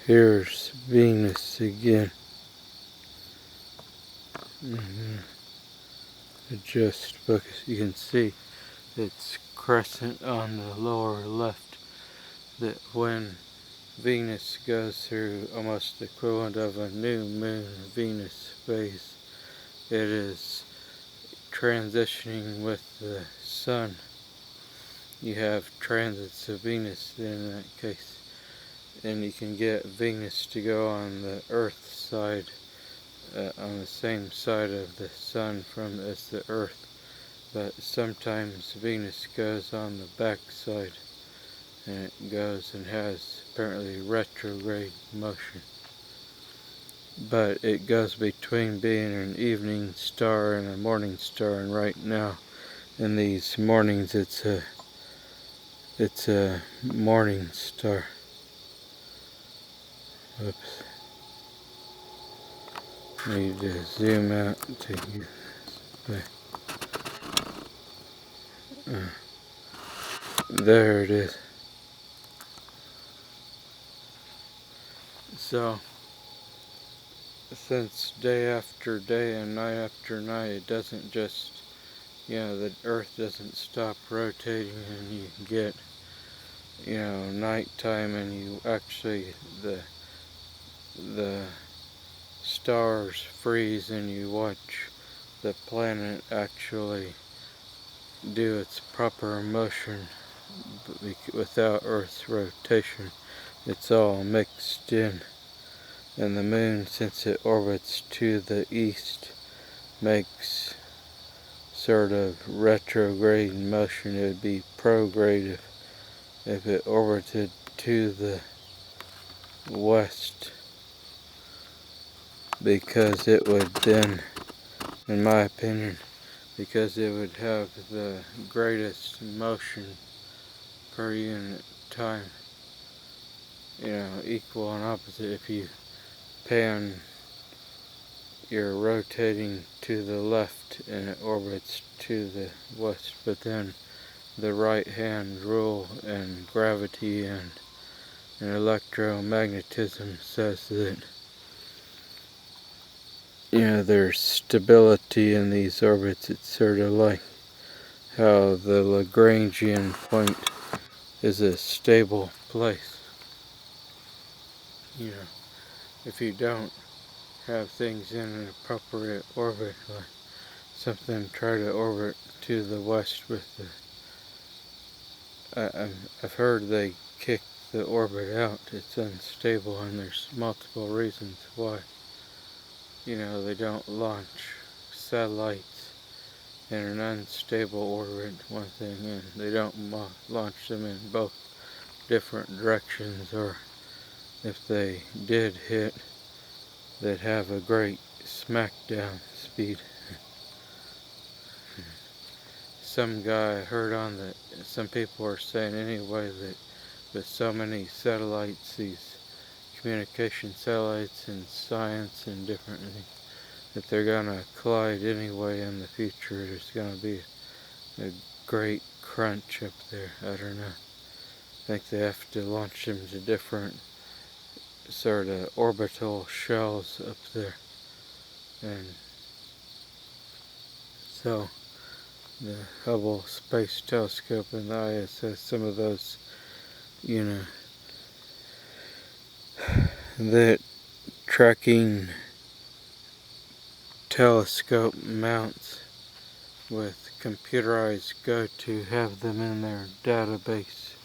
Here's Venus again. Just focus. You can see it's Crescent on the lower left. That when Venus goes through almost the equivalent of a new moon Venus phase, it is transitioning with the sun. You have transits of Venus in that case, and you can get Venus to go on the Earth side, on the same side of the sun as the Earth, but sometimes Venus goes on the back side, and it goes and has apparently retrograde motion. But it goes between being an evening star and a morning star, and right now in these mornings it's a morning star. Oops. Need to zoom out to get this back. There it is. So, since day after day and night after night, it doesn't just, the Earth doesn't stop rotating, and you get, nighttime, and you actually, the stars freeze, and you watch the planet actually do its proper motion without Earth's rotation. It's all mixed in. And the moon, since it orbits to the east, makes sort of retrograde motion. It would be prograde if it orbited to the west, because it would then, in my opinion, because it would have the greatest motion per unit time, equal and opposite. If you pan, you're rotating to the left and it orbits to the west, but then the right hand rule and gravity and electromagnetism says that there's stability in these orbits. It's sort of like how the Lagrangian point is a stable place. If you don't have things in an appropriate orbit, like something try to orbit to the west with I've heard they kick the orbit out. It's unstable, and there's multiple reasons why. They don't launch satellites in an unstable orbit, one thing, and they don't launch them in both different directions, or if they did hit, they'd have a great smackdown speed. Some guy I heard on that, some people are saying anyway, that with so many satellites, these communication satellites and science and different things, that they're gonna collide anyway in the future. There's gonna be a great crunch up there. I don't know. I think they have to launch them to different sort of orbital shells up there. And so the Hubble Space Telescope and the ISS, some of those, that tracking telescope mounts with computerized go to have them in their database